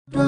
So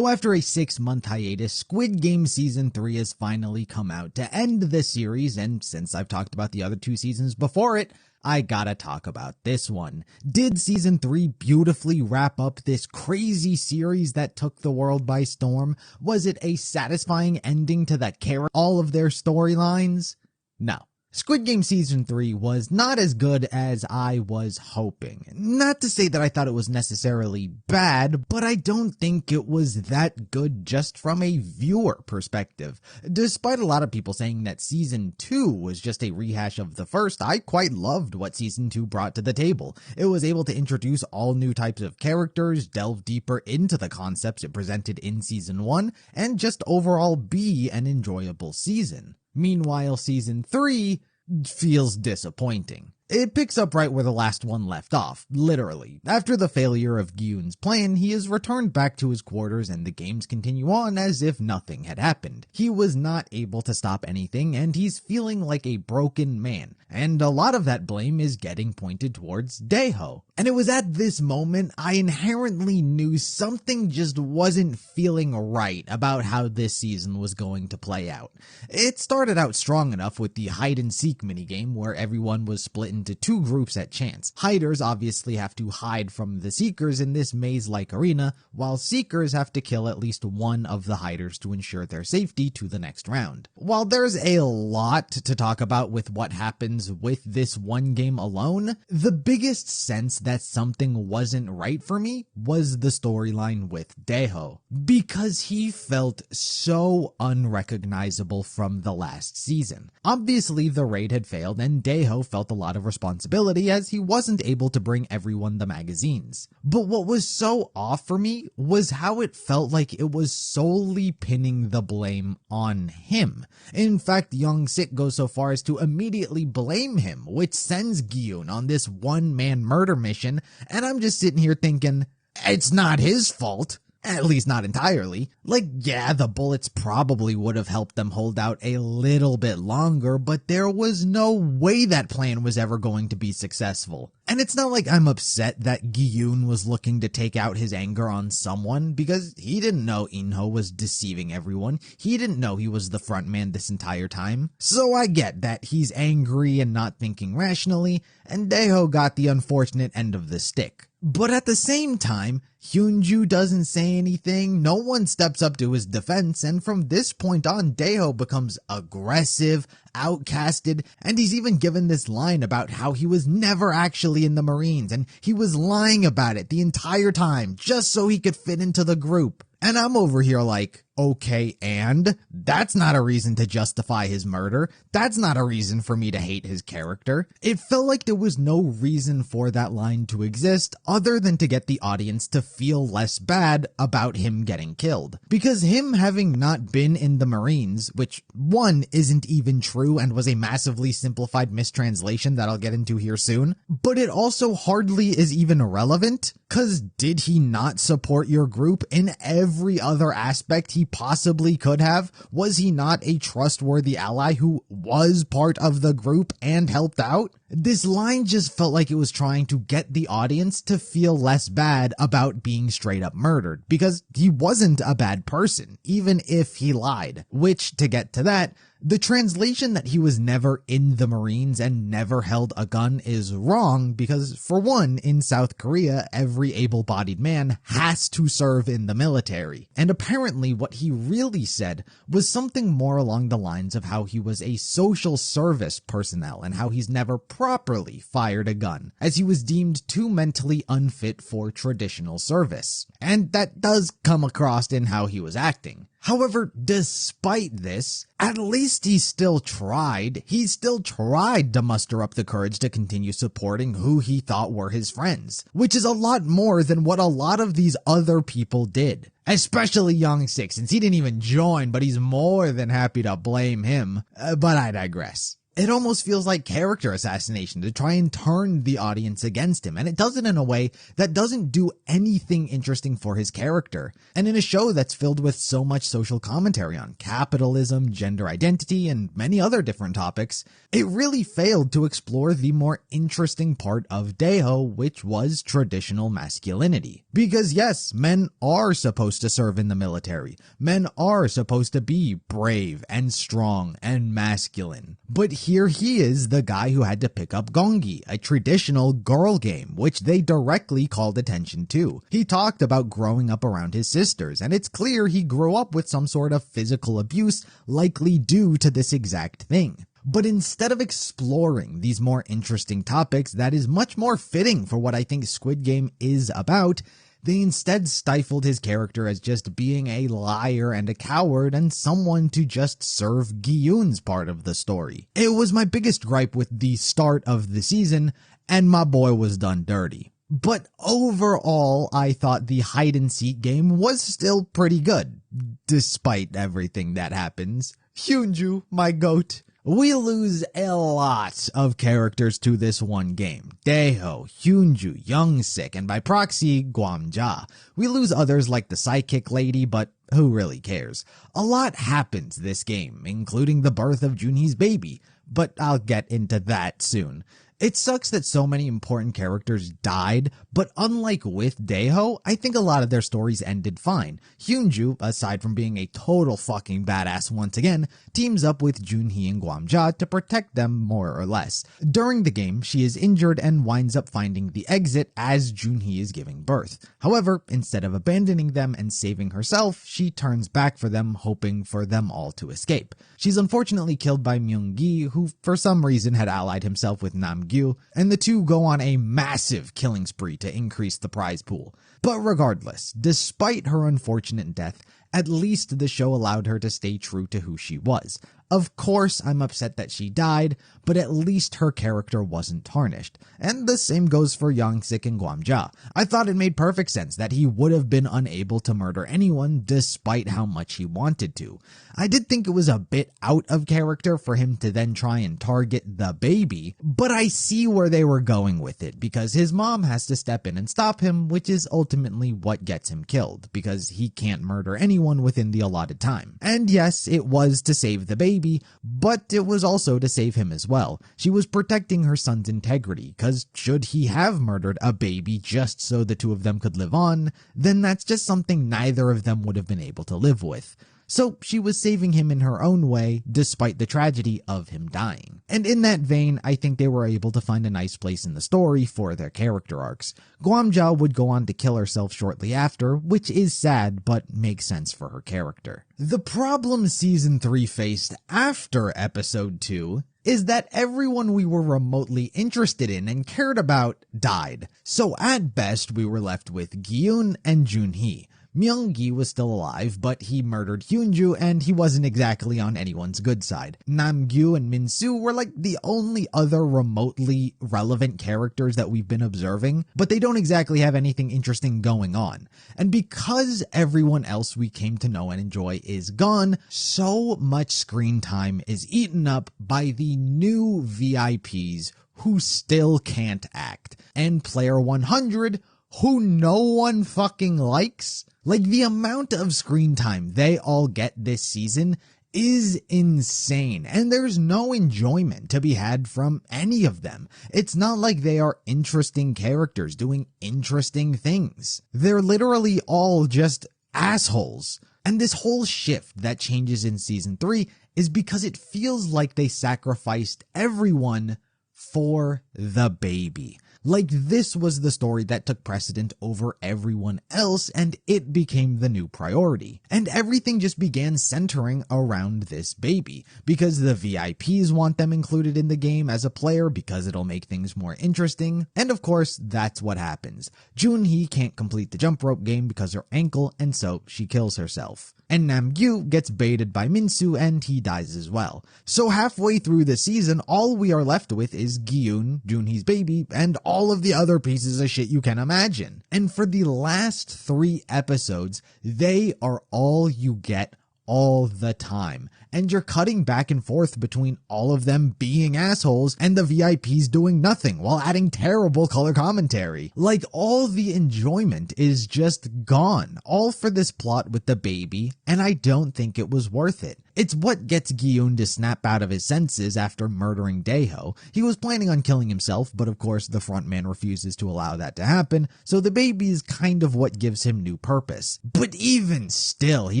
after a 6-month hiatus, Squid Game Season 3 has finally come out to end the series, and since I've talked about the other 2 seasons before it, I gotta talk about this one. Did Season 3 beautifully wrap up this crazy series that took the world by storm? Was it a satisfying ending to all of their storylines? No. Squid Game Season 3 was not as good as I was hoping. Not to say that I thought it was necessarily bad, but I don't think it was that good just from a viewer perspective. Despite a lot of people saying that Season 2 was just a rehash of the first, I quite loved what Season 2 brought to the table. It was able to introduce all new types of characters, delve deeper into the concepts it presented in Season 1, and just overall be an enjoyable season. Meanwhile, Season 3 feels disappointing. It picks up right where the last one left off, literally. After the failure of Gyun's plan, he is returned back to his quarters and the games continue on as if nothing had happened. He was not able to stop anything and he's feeling like a broken man, and a lot of that blame is getting pointed towards Daeho. And it was at this moment I inherently knew something just wasn't feeling right about how this season was going to play out. It started out strong enough with the hide and seek minigame where everyone was split into 2 groups at chance. Hiders obviously have to hide from the seekers in this maze-like arena, while seekers have to kill at least one of the hiders to ensure their safety to the next round. While there's a lot to talk about with what happens with this one game alone, the biggest sense that something wasn't right for me was the storyline with Daeho, because he felt so unrecognizable from the last season. Obviously the raid had failed and Daeho felt a lot of responsibility as he wasn't able to bring everyone the magazines. But what was so off for me was how it felt like it was solely pinning the blame on him. In fact, Young Sik goes so far as to immediately blame him, which sends Gyun on this one-man murder mission, and I'm just sitting here thinking, it's not his fault. At least not entirely. Like, yeah, the bullets probably would have helped them hold out a little bit longer, but there was no way that plan was ever going to be successful. And it's not like I'm upset that Gyun was looking to take out his anger on someone, because he didn't know Inho was deceiving everyone. He didn't know he was the front man this entire time. So I get that he's angry and not thinking rationally, and Daeho got the unfortunate end of the stick. But at the same time, Hyunju doesn't say anything, no one steps up to his defense, and from this point on, Daeho becomes aggressive, outcasted, and he's even given this line about how he was never actually in the Marines, and he was lying about it the entire time, just so he could fit into the group. And I'm over here like, okay, and? That's not a reason to justify his murder. That's not a reason for me to hate his character. It felt like there was no reason for that line to exist other than to get the audience to feel less bad about him getting killed. Because him having not been in the Marines, which one isn't even true and was a massively simplified mistranslation that I'll get into here soon, but it also hardly is even relevant. Cause did he not support your group in every other aspect he possibly could have? Was he not a trustworthy ally who was part of the group and helped out? This line just felt like it was trying to get the audience to feel less bad about being straight up murdered, because he wasn't a bad person, even if he lied. Which, to get to that, the translation that he was never in the Marines and never held a gun is wrong because, for one, in South Korea, every able-bodied man has to serve in the military. And apparently what he really said was something more along the lines of how he was a social service personnel and how he's never properly fired a gun, as he was deemed too mentally unfit for traditional service. And that does come across in how he was acting. However, despite this, at least he still tried. He still tried to muster up the courage to continue supporting who he thought were his friends, which is a lot more than what a lot of these other people did. Especially Young Sik, since he didn't even join, but he's more than happy to blame him. But I digress. It almost feels like character assassination to try and turn the audience against him, and it does it in a way that doesn't do anything interesting for his character. And in a show that's filled with so much social commentary on capitalism, gender identity, and many other different topics, it really failed to explore the more interesting part of Daeho, which was traditional masculinity. Because yes, men are supposed to serve in the military. Men are supposed to be brave and strong and masculine. But here he is, the guy who had to pick up Gongi, a traditional girl game, which they directly called attention to. He talked about growing up around his sisters, and it's clear he grew up with some sort of physical abuse, likely due to this exact thing. But instead of exploring these more interesting topics that is much more fitting for what I think Squid Game is about, they instead stifled his character as just being a liar and a coward and someone to just serve Gi-yoon's part of the story. It was my biggest gripe with the start of the season, and my boy was done dirty. But overall, I thought the hide-and-seek game was still pretty good, despite everything that happens. Hyunju, my goat. We lose a lot of characters to this one game. Daeho, Hyunju, Youngsik, and by proxy, Gwamja. We lose others like the psychic lady, but who really cares? A lot happens this game, including the birth of Junhee's baby, but I'll get into that soon. It sucks that so many important characters died, but unlike with Daeho, I think a lot of their stories ended fine. Hyunju, aside from being a total fucking badass once again, teams up with Junhee and Gwamja to protect them more or less. During the game, she is injured and winds up finding the exit as Junhee is giving birth. However, instead of abandoning them and saving herself, she turns back for them, hoping for them all to escape. She's unfortunately killed by Myung-gi, who for some reason had allied himself with Nam-gyu, and the two go on a massive killing spree to increase the prize pool. But regardless, despite her unfortunate death, at least the show allowed her to stay true to who she was. Of course, I'm upset that she died, but at least her character wasn't tarnished. And the same goes for Youngsik and Gwamja. I thought it made perfect sense that he would have been unable to murder anyone despite how much he wanted to. I did think it was a bit out of character for him to then try and target the baby, but I see where they were going with it because his mom has to step in and stop him, which is ultimately what gets him killed because he can't murder anyone within the allotted time. And yes, it was to save the baby, but it was also to save him as well. She was protecting her son's integrity, cause should he have murdered a baby just so the two of them could live on, then that's just something neither of them would have been able to live with. So she was saving him in her own way, despite the tragedy of him dying. And in that vein, I think they were able to find a nice place in the story for their character arcs. Gwamja would go on to kill herself shortly after, which is sad, but makes sense for her character. The problem Season 3 faced after Episode 2 is that everyone we were remotely interested in and cared about died. So at best, we were left with Gi-yoon and Junhee. Myung-gi was still alive, but he murdered Hyunju and he wasn't exactly on anyone's good side. Nam-gyu and Min-soo were like the only other remotely relevant characters that we've been observing, but they don't exactly have anything interesting going on. And because everyone else we came to know and enjoy is gone, so much screen time is eaten up by the new VIPs who still can't act. And Player 100, who no one fucking likes. Like, the amount of screen time they all get this season is insane, and there's no enjoyment to be had from any of them. It's not like they are interesting characters doing interesting things. They're literally all just assholes. And this whole shift that changes in Season 3 is because it feels like they sacrificed everyone for the baby. Like, this was the story that took precedent over everyone else, and it became the new priority. And everything just began centering around this baby, because the VIPs want them included in the game as a player because it'll make things more interesting. And of course, that's what happens. Junhee can't complete the jump rope game because her ankle, and so she kills herself. And Nam-gyu gets baited by Min-soo and he dies as well. So halfway through the season, all we are left with is Gi-yoon, Junhee's baby, and all of the other pieces of shit you can imagine. And for the last 3 episodes, they are all you get all the time. and you're cutting back and forth between all of them being assholes and the VIPs doing nothing while adding terrible color commentary. Like, all the enjoyment is just gone, all for this plot with the baby, and I don't think it was worth it. It's what gets Gi-eun to snap out of his senses after murdering Daeho. He was planning on killing himself, but of course the frontman refuses to allow that to happen, so the baby is kind of what gives him new purpose. But even still, he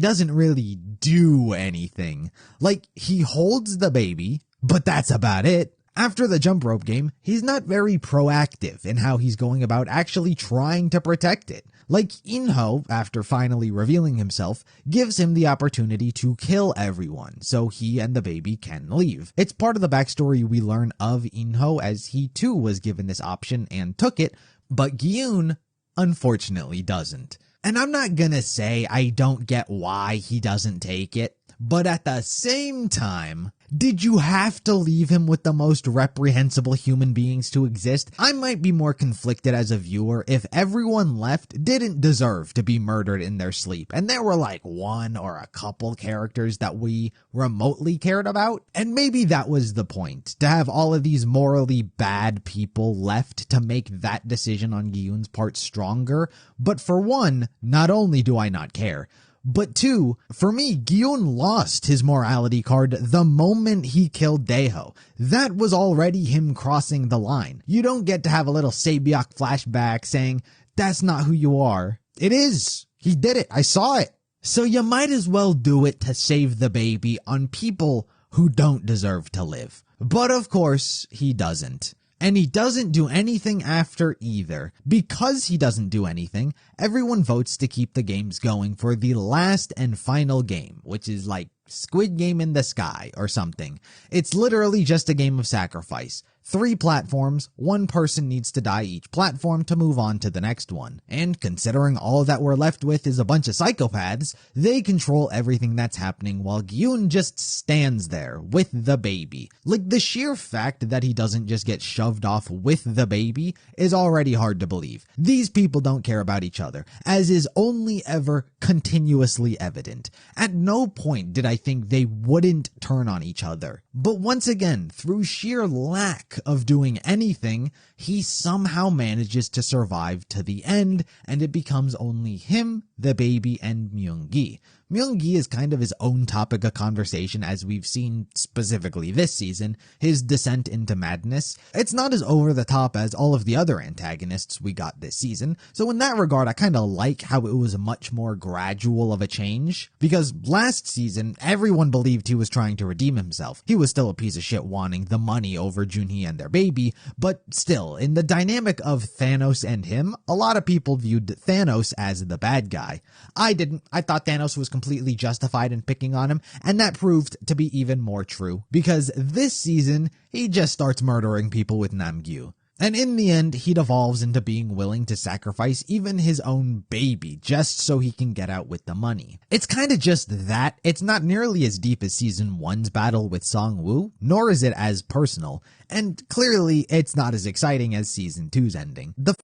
doesn't really do anything. Like, he holds the baby, but that's about it. After the jump rope game, he's not very proactive in how he's going about actually trying to protect it. Like, Inho, after finally revealing himself, gives him the opportunity to kill everyone so he and the baby can leave. It's part of the backstory we learn of Inho, as he too was given this option and took it, but Gi-eun unfortunately doesn't. And I'm not gonna say I don't get why he doesn't take it, but at the same time, did you have to leave him with the most reprehensible human beings to exist? I might be more conflicted as a viewer if everyone left didn't deserve to be murdered in their sleep, and there were like one or a couple characters that we remotely cared about, and maybe that was the point, to have all of these morally bad people left to make that decision on Gi-eun's part stronger. But for one, not only do I not care, but two, for me, Gi-eun lost his morality card the moment he killed Daeho. That was already him crossing the line. You don't get to have a little Sae-byeok flashback saying, that's not who you are. It is. He did it. I saw it. So you might as well do it to save the baby on people who don't deserve to live. But of course, he doesn't. And he doesn't do anything after either. Because he doesn't do anything, everyone votes to keep the games going for the last and final game, which is like Squid Game in the Sky or something. It's literally just a game of sacrifice. 3 platforms, 1 person needs to die each platform to move on to the next one. And considering all that we're left with is a bunch of psychopaths, they control everything that's happening while Gi-eun just stands there with the baby. Like, the sheer fact that he doesn't just get shoved off with the baby is already hard to believe. These people don't care about each other, as is only ever continuously evident. At no point did I think they wouldn't turn on each other. But once again, through sheer lack of doing anything, he somehow manages to survive to the end, and it becomes only him, the baby, and Myung-gi. Myung-gi is kind of his own topic of conversation, as we've seen specifically this season, his descent into madness. It's not as over the top as all of the other antagonists we got this season, so in that regard I kinda like how it was much more gradual of a change, because last season everyone believed he was trying to redeem himself. He was still a piece of shit wanting the money over Junhee and their baby, but still, in the dynamic of Thanos and him, a lot of people viewed Thanos as the bad guy. I didn't. I thought Thanos was completely justified in picking on him, and that proved to be even more true, because this season, he just starts murdering people with Namgyu. And in the end, he devolves into being willing to sacrifice even his own baby just so he can get out with the money. It's kinda just that. It's not nearly as deep as season 1's battle with Song-woo, nor is it as personal, and clearly it's not as exciting as season 2's ending. The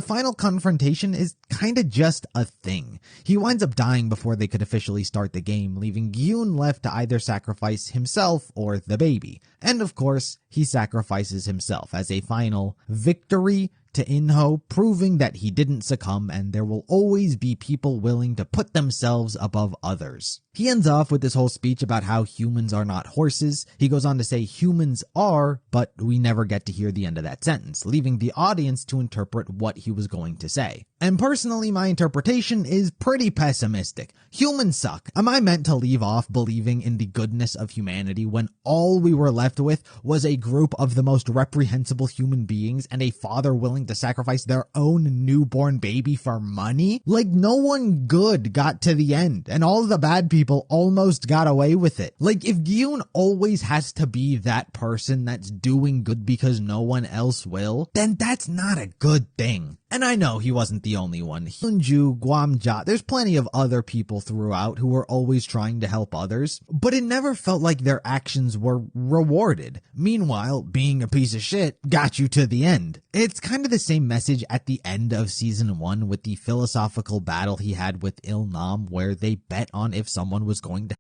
final confrontation is kinda just a thing. He winds up dying before they could officially start the game, leaving Gi-eun left to either sacrifice himself or the baby. And of course, he sacrifices himself as a final victory to Inho, proving that he didn't succumb and there will always be people willing to put themselves above others. He ends off with this whole speech about how humans are not horses. He goes on to say humans are, but we never get to hear the end of that sentence, leaving the audience to interpret what he was going to say. And personally, my interpretation is pretty pessimistic. Humans suck. Am I meant to leave off believing in the goodness of humanity when all we were left with was a group of the most reprehensible human beings and a father willing to sacrifice their own newborn baby for money? Like, no one good got to the end, and all the bad people almost got away with it. Like, if Gi-eun always has to be that person that's doing good because no one else will, then that's not a good thing. And I know he wasn't the the only one. Hyunju, Guamja, there's plenty of other people throughout who were always trying to help others, but it never felt like their actions were rewarded. Meanwhile, being a piece of shit got you to the end. It's kind of the same message at the end of season 1 with the philosophical battle he had with Il Nam, where they bet on if someone was going to